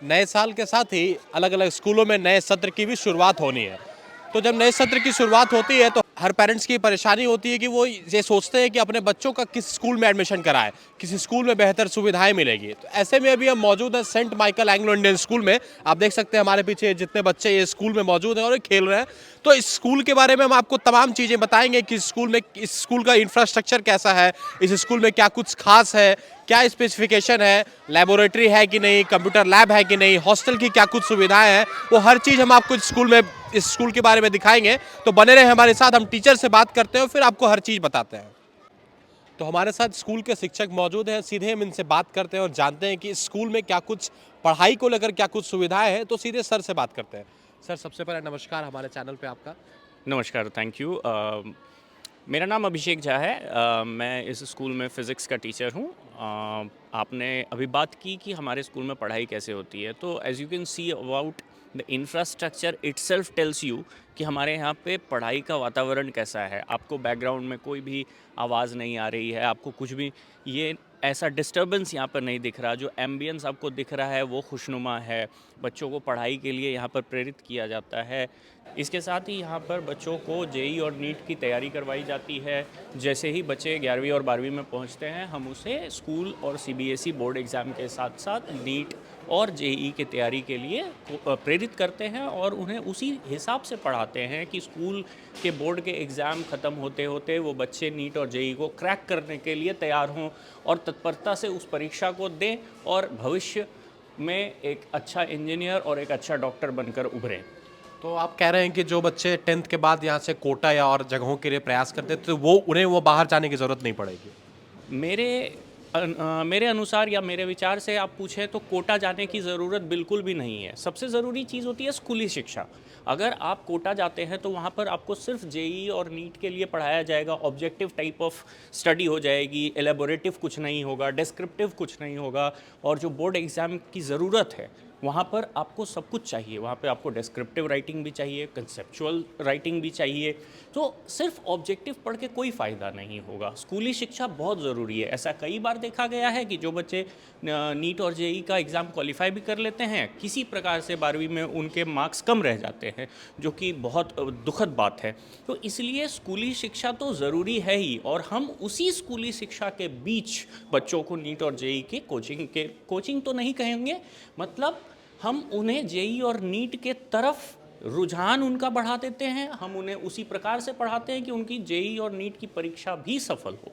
नए साल के साथ ही अलग अलग स्कूलों में नए सत्र की भी शुरुआत होनी है। तो जब नए सत्र की शुरुआत होती है तो हर पेरेंट्स की परेशानी होती है कि वो ये सोचते हैं कि अपने बच्चों का किस स्कूल में एडमिशन कराएं, किसी स्कूल में बेहतर सुविधाएं मिलेगी। तो ऐसे में अभी हम मौजूद हैं Saint Michael Anglo Indian school में। आप देख सकते हैं हमारे पीछे जितने बच्चे ये स्कूल में मौजूद हैं और ये खेल रहे हैं। तो इस स्कूल के बारे में हम आपको तमाम चीज़ें बताएंगे कि इस स्कूल का इंफ्रास्ट्रक्चर कैसा है, इस स्कूल में क्या कुछ खास है, क्या स्पेसिफिकेशन है, लेबोरेटरी है कि नहीं, कंप्यूटर लैब है कि नहीं, हॉस्टल की क्या कुछ सुविधाएं हैं, वो हर चीज़ हम आपको इस स्कूल के बारे में दिखाएंगे। तो बने रहे हमारे साथ, हम टीचर से बात करते हैं और फिर आपको हर चीज़ बताते हैं। तो हमारे साथ स्कूल के शिक्षक मौजूद हैं, सीधे हम इनसे बात करते हैं और जानते हैं कि स्कूल में क्या कुछ पढ़ाई को लेकर क्या कुछ सुविधाएं हैं। तो सीधे सर से बात करते हैं। सर, सबसे पहले नमस्कार हमारे चैनल पे आपका। नमस्कार, थैंक यू। मेरा नाम अभिषेक झा है। मैं इस स्कूल में फ़िज़िक्स का टीचर हूँ। आपने अभी बात की कि हमारे स्कूल में पढ़ाई कैसे होती है, तो as you can see about the infrastructure itself tells you कि हमारे यहाँ पे पढ़ाई का वातावरण कैसा है। आपको बैकग्राउंड में कोई भी आवाज़ नहीं आ रही है, आपको कुछ भी ये ऐसा डिस्टर्बेंस यहाँ पर नहीं दिख रहा। जो एम्बियंस आपको दिख रहा है वो खुशनुमा है। बच्चों को पढ़ाई के लिए यहाँ पर प्रेरित किया जाता है। इसके साथ ही यहाँ पर बच्चों को जेई और नीट की तैयारी करवाई जाती है। जैसे ही बच्चे 11वीं और 12वीं में पहुँचते हैं, हम उसे स्कूल और सीबीएसई बोर्ड एग्ज़ाम के साथ साथ नीट और जेई की तैयारी के लिए प्रेरित करते हैं और उन्हें उसी हिसाब से पढ़ाते हैं कि स्कूल के बोर्ड के एग्ज़ाम ख़त्म होते होते वो बच्चे नीट और जेई को क्रैक करने के लिए तैयार हों और तत्परता से उस परीक्षा को दें और भविष्य में एक अच्छा इंजीनियर और एक अच्छा डॉक्टर बनकर उभरें। तो आप कह रहे हैं कि जो बच्चे 10th के बाद यहाँ से कोटा या और जगहों के लिए प्रयास करते हैं तो उन्हें वो बाहर जाने की ज़रूरत नहीं पड़ेगी। मेरे मेरे अनुसार या मेरे विचार से आप पूछें तो कोटा जाने की ज़रूरत बिल्कुल भी नहीं है। सबसे ज़रूरी चीज़ होती है स्कूली शिक्षा। अगर आप कोटा जाते हैं तो वहाँ पर आपको सिर्फ जेई और नीट के लिए पढ़ाया जाएगा। ऑब्जेक्टिव टाइप ऑफ स्टडी हो जाएगी, एलेबोरेटिव कुछ नहीं होगा, डिस्क्रिप्टिव कुछ नहीं होगा। और जो बोर्ड एग्ज़ाम की ज़रूरत है वहाँ पर आपको सब कुछ चाहिए। वहाँ पे आपको डिस्क्रिप्टिव राइटिंग भी चाहिए, कंसेप्चुअल राइटिंग भी चाहिए। तो सिर्फ ऑब्जेक्टिव पढ़ के कोई फ़ायदा नहीं होगा। स्कूली शिक्षा बहुत ज़रूरी है। ऐसा कई बार देखा गया है कि जो बच्चे नीट और जेई का एग्ज़ाम क्वालिफाई भी कर लेते हैं, किसी प्रकार से 12वीं में उनके मार्क्स कम रह जाते हैं, जो कि बहुत दुखद बात है। तो इसलिए स्कूली शिक्षा तो ज़रूरी है ही, और हम उसी स्कूली शिक्षा के बीच बच्चों को नीट और जेई के कोचिंग तो नहीं कहेंगे, मतलब हम उन्हें जेई और नीट के तरफ रुझान उनका बढ़ा देते हैं। हम उन्हें उसी प्रकार से पढ़ाते हैं कि उनकी जेई और नीट की परीक्षा भी सफल हो।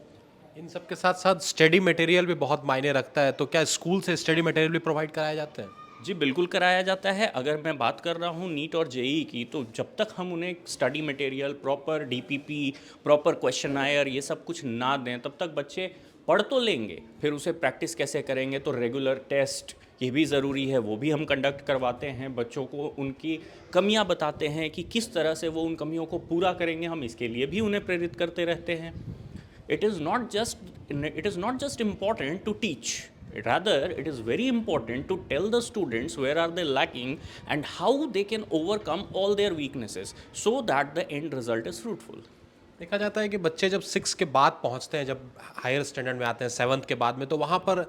इन सब के साथ साथ स्टडी मटेरियल भी बहुत मायने रखता है। तो क्या स्कूल से स्टडी मटेरियल भी प्रोवाइड कराए जाते हैं? जी बिल्कुल कराया जाता है। अगर मैं बात कर रहा हूँ नीट और जेई की, तो जब तक हम उन्हें study material, proper DPP, proper question आयर, ये सब कुछ ना दें, तब तक बच्चे पढ़ तो लेंगे, फिर उसे प्रैक्टिस कैसे करेंगे। तो रेगुलर टेस्ट ये भी ज़रूरी है, वो भी हम कंडक्ट करवाते हैं। बच्चों को उनकी कमियां बताते हैं कि किस तरह से वो उन कमियों को पूरा करेंगे। हम इसके लिए भी उन्हें प्रेरित करते रहते हैं। It is not just important to teach, rather it is very important to tell the students where are they lacking and how they can overcome all their weaknesses so that the end result is fruitful. देखा जाता है कि बच्चे जब 6 के बाद पहुंचते हैं, जब हायर स्टैंडर्ड में आते हैं 7th के बाद में, तो वहाँ पर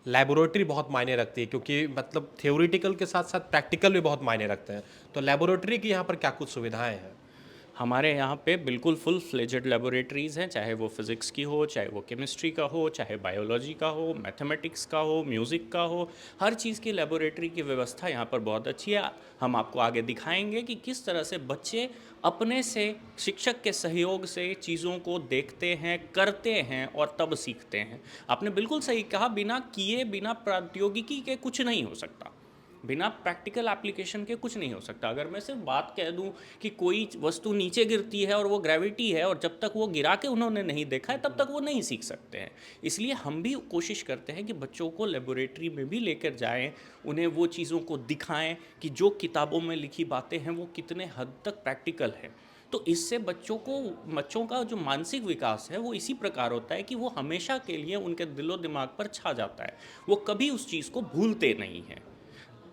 लेबोरेटरी बहुत मायने रखती है, क्योंकि मतलब थियोरिटिकल के साथ साथ प्रैक्टिकल भी बहुत मायने रखते हैं। तो लेबोरेटरी की यहाँ पर क्या कुछ सुविधाएं हैं? हमारे यहाँ पे बिल्कुल फुल फ्लेजेड लेबोरेटरीज़ हैं, चाहे वो फिज़िक्स की हो, चाहे वो केमिस्ट्री का हो, चाहे बायोलॉजी का हो, मैथमेटिक्स का हो, म्यूज़िक का हो। हर चीज़ की लेबोरेटरी की व्यवस्था यहाँ पर बहुत अच्छी है। हम आपको आगे दिखाएंगे कि किस तरह से बच्चे अपने से, शिक्षक के सहयोग से चीज़ों को देखते हैं, करते हैं और तब सीखते हैं। आपने बिल्कुल सही कहा, बिना किए, बिना प्रौद्योगिकी के कुछ नहीं हो सकता। बिना प्रैक्टिकल एप्लीकेशन के कुछ नहीं हो सकता। अगर मैं सिर्फ बात कह दूं कि कोई वस्तु नीचे गिरती है और वो ग्रेविटी है, और जब तक वो गिरा के उन्होंने नहीं देखा है तब तक वो नहीं सीख सकते हैं। इसलिए हम भी कोशिश करते हैं कि बच्चों को लेबोरेटरी में भी लेकर जाएं, उन्हें वो चीज़ों को दिखाएं कि जो किताबों में लिखी बातें हैं वो कितने हद तक प्रैक्टिकल हैं। तो इससे बच्चों का जो मानसिक विकास है वो इसी प्रकार होता है कि वो हमेशा के लिए उनके दिलो दिमाग पर छा जाता है। वो कभी उस चीज़ को भूलते नहीं हैं।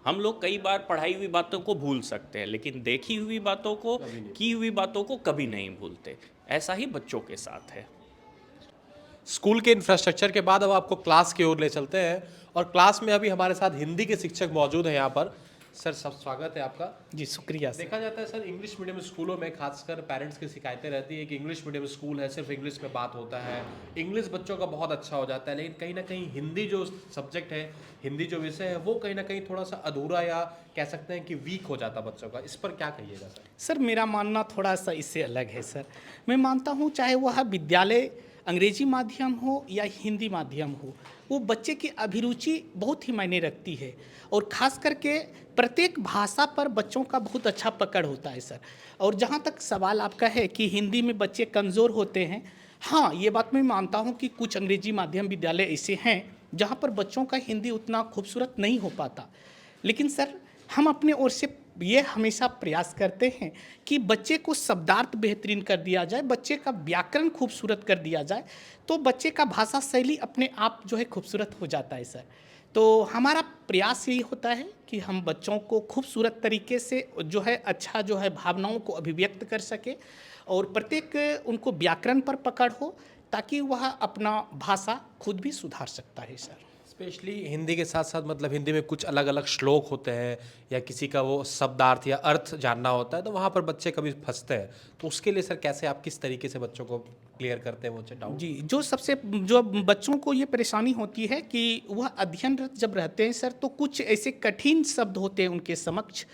हम लोग कई बार पढ़ाई हुई बातों को भूल सकते हैं, लेकिन देखी हुई बातों को, की हुई बातों को कभी नहीं भूलते। ऐसा ही बच्चों के साथ है। स्कूल के इंफ्रास्ट्रक्चर के बाद अब आपको क्लास की ओर ले चलते हैं और क्लास में अभी हमारे साथ हिंदी के शिक्षक मौजूद हैं यहाँ पर। सर सब स्वागत है आपका। जी शुक्रिया सर। देखा जाता है सर इंग्लिश मीडियम स्कूलों में खासकर पेरेंट्स की शिकायतें रहती है कि इंग्लिश मीडियम स्कूल है, सिर्फ इंग्लिश में बात होता है, इंग्लिश बच्चों का बहुत अच्छा हो जाता है, लेकिन कहीं ना कहीं हिंदी जो सब्जेक्ट है, हिंदी जो विषय है, वो कहीं ना कहीं थोड़ा सा अधूरा या कह सकते हैं कि वीक हो जाता बच्चों का। इस पर क्या कहिएगा सर? सर मेरा मानना थोड़ा सा इससे अलग है सर। मैं मानता हूँ चाहे वह विद्यालय अंग्रेजी माध्यम हो या हिंदी माध्यम हो, वो बच्चे की अभिरुचि बहुत ही मायने रखती है और ख़ास करके प्रत्येक भाषा पर बच्चों का बहुत अच्छा पकड़ होता है सर। और जहाँ तक सवाल आपका है कि हिंदी में बच्चे कमज़ोर होते हैं, हाँ ये बात मैं मानता हूँ कि कुछ अंग्रेजी माध्यम विद्यालय ऐसे हैं जहाँ पर बच्चों का हिंदी उतना खूबसूरत नहीं हो पाता। लेकिन सर हम अपने ओर से ये हमेशा प्रयास करते हैं कि बच्चे को शब्दार्थ बेहतरीन कर दिया जाए, बच्चे का व्याकरण खूबसूरत कर दिया जाए, तो बच्चे का भाषा शैली अपने आप जो है खूबसूरत हो जाता है सर। तो हमारा प्रयास यही होता है कि हम बच्चों को खूबसूरत तरीके से जो है अच्छा जो है भावनाओं को अभिव्यक्त कर सके और प्रत्येक उनको व्याकरण पर पकड़ हो ताकि वह अपना भाषा खुद भी सुधार सकता है सर। स्पेशली हिंदी के साथ साथ मतलब हिंदी में कुछ अलग अलग श्लोक होते हैं या किसी का वो शब्दार्थ या अर्थ जानना होता है, तो वहाँ पर बच्चे कभी फंसते हैं, तो उसके लिए सर कैसे आप किस तरीके से बच्चों को क्लियर करते हैं वो डाउट? जी, जो बच्चों को ये परेशानी होती है कि वह अध्ययनरत जब रहते हैं सर, तो कुछ ऐसे कठिन शब्द होते हैं उनके समक्ष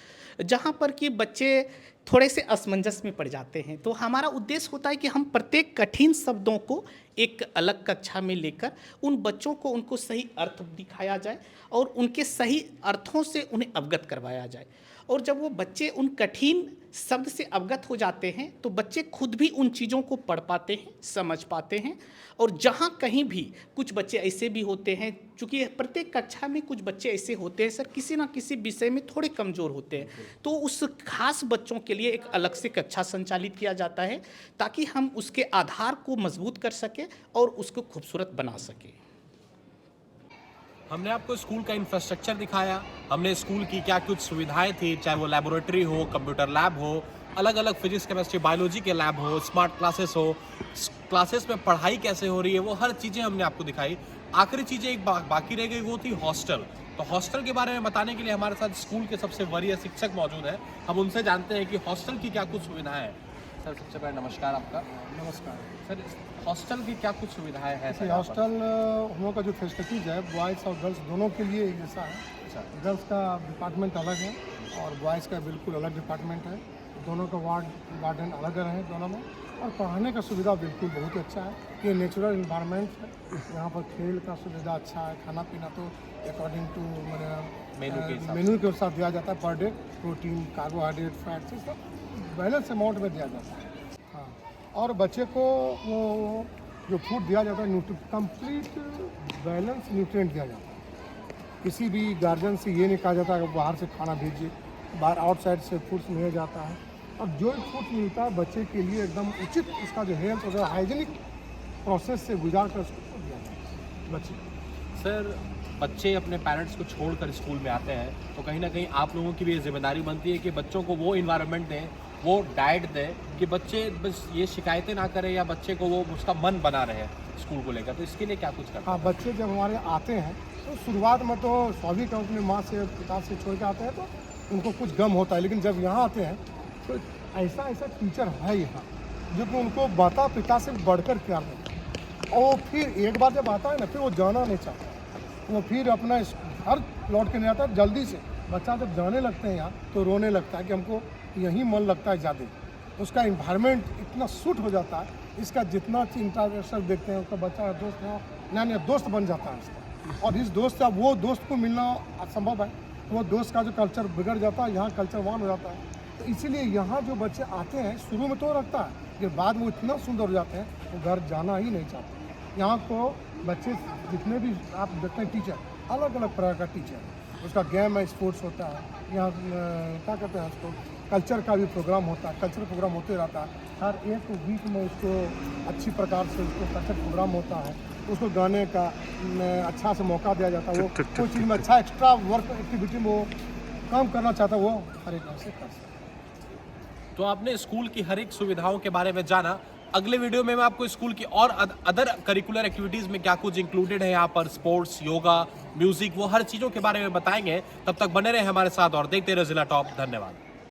जहाँ पर कि बच्चे थोड़े से असमंजस में पड़ जाते हैं। तो हमारा उद्देश्य होता है कि हम प्रत्येक कठिन शब्दों को एक अलग कक्षा में लेकर उन बच्चों को उनको सही अर्थ दिखाया जाए और उनके सही अर्थों से उन्हें अवगत करवाया जाए। और जब वो बच्चे उन कठिन शब्द से अवगत हो जाते हैं तो बच्चे खुद भी उन चीज़ों को पढ़ पाते हैं, समझ पाते हैं। और जहाँ कहीं भी कुछ बच्चे ऐसे भी होते हैं, चूँकि प्रत्येक कक्षा में कुछ बच्चे ऐसे होते हैं सर किसी ना किसी विषय में थोड़े कमज़ोर होते हैं, तो उस खास बच्चों के लिए एक अलग से कक्षा संचालित किया जाता है ताकि हम उसके आधार को मजबूत कर सकें और उसको खूबसूरत बना सकें। हमने आपको स्कूल का इंफ्रास्ट्रक्चर दिखाया, हमने स्कूल की क्या कुछ सुविधाएं थी, चाहे वो लेबोरेटरी हो, कंप्यूटर लैब हो, अलग अलग फिजिक्स केमिस्ट्री बायोलॉजी के लैब हो, स्मार्ट क्लासेस हो, क्लासेस में पढ़ाई कैसे हो रही है, वो हर चीज़ें हमने आपको दिखाई। आखिरी चीज़ें एक बाकी रह गई, वो थी हॉस्टल। तो हॉस्टल के बारे में बताने के लिए हमारे साथ स्कूल के सबसे वरीय शिक्षक मौजूद हैं। हम उनसे जानते हैं कि हॉस्टल की क्या कुछ सुविधाएँ हैं। सर सबसे पहले नमस्कार आपका। नमस्कार सर हॉस्टल की क्या कुछ सुविधाएं हैं? सर हॉस्टल हम लोग का जो फैसिलिटीज़ है बॉयज़ और गर्ल्स दोनों के लिए एक जैसा है। गर्ल्स का डिपार्टमेंट अलग है और बॉयज़ का बिल्कुल अलग डिपार्टमेंट है। दोनों का वार्डन अलग अलग है दोनों में, और पढ़ाने का सुविधा बिल्कुल बहुत ही अच्छा है। ये नेचुरल इन्वायरमेंट है, यहाँ पर खेल का सुविधा अच्छा है, खाना पीना तो अकॉर्डिंग टू मेन्यू के साथ दिया जाता है per day, protein, carbohydrate, fats, सब बैलेंस अमाउंट में दिया जाता है। हाँ, और बच्चे को वो जो फूड दिया जाता है कंप्लीट बैलेंस न्यूट्रिएंट दिया जाता है। किसी भी गार्जियन से ये नहीं कहा जाता कि बाहर से खाना भेजिए, बाहर आउटसाइड से फूड्स मिल जाता है, और जो फूड मिलता है बच्चे के लिए एकदम उचित, इसका जो हेल्थ वगैरह हाइजीनिक प्रोसेस से गुजार कर उसको दिया जाता है बच्चे। सर बच्चे अपने पेरेंट्स को छोड़कर स्कूल में आते हैं, तो कहीं ना कहीं आप लोगों की भी ये जिम्मेदारी बनती है कि बच्चों को वो इन्वायरमेंट दें, वो डाइट दें कि बच्चे बस ये शिकायतें ना करें या बच्चे को वो उसका मन बना रहे स्कूल को लेकर। तो इसके लिए क्या कुछ करते हैं? हाँ, बच्चे जब हमारे आते हैं तो शुरुआत में तो स्वाभाविक है, अपने माँ से पिता से छोड़ के आते हैं तो उनको कुछ गम होता है, लेकिन जब यहाँ आते हैं तो ऐसा ऐसा टीचर है यहाँ जो कि उनको माता पिता से बढ़कर प्यार देता है। और फिर एक बार जब आता है ना, फिर वो जाना नहीं चाहता, वो फिर अपना घर लौट के नहीं आता। जल्दी से बच्चा जब जाने लगते हैं यहाँ तो रोने लगता है कि हमको यहीं मन लगता है ज़्यादा। उसका इन्वायरमेंट इतना सूट हो जाता है, इसका जितना इंटरेक्शन देखते हैं उसका बच्चा दोस्त है, नया दोस्त बन जाता है इसका। और इस दोस्त का वो दोस्त को मिलना असंभव है, वो दोस्त का जो कल्चर बिगड़ जाता है, यहाँ कल्चर वान हो जाता है। तो इसीलिए यहाँ जो बच्चे आते हैं शुरू में तो रखता है, लेकिन बाद में वो इतना सुंदर हो जाते हैं वो घर जाना ही नहीं चाहते। यहाँ को बच्चे जितने भी आप देखते हैं टीचर, अलग अलग प्रकार का टीचर, उसका गेम है, स्पोर्ट्स होता है, यहाँ क्या कहते हैं उसको, कल्चर का भी प्रोग्राम होता है, कल्चर प्रोग्राम होते रहता है। हर एक वीक में उसको अच्छी प्रकार से उसको कल्चर प्रोग्राम होता है, उसको गाने का अच्छा से मौका दिया जाता है। वो कोई चीज़ में अच्छा एक्स्ट्रा वर्क एक्टिविटी में वो काम करना चाहता है, वो हर एक से कर सकता है। तो आपने स्कूल की हर एक सुविधाओं के बारे में जाना, अगले वीडियो में मैं आपको स्कूल की और अदर करिकुलर एक्टिविटीज़ में क्या कुछ इंक्लूडेड है यहाँ पर, स्पोर्ट्स, योगा, म्यूजिक, वो हर चीज़ों के बारे में बताएंगे। तब तक बने रहे हमारे साथ और देखते रहे जिला टॉप। धन्यवाद।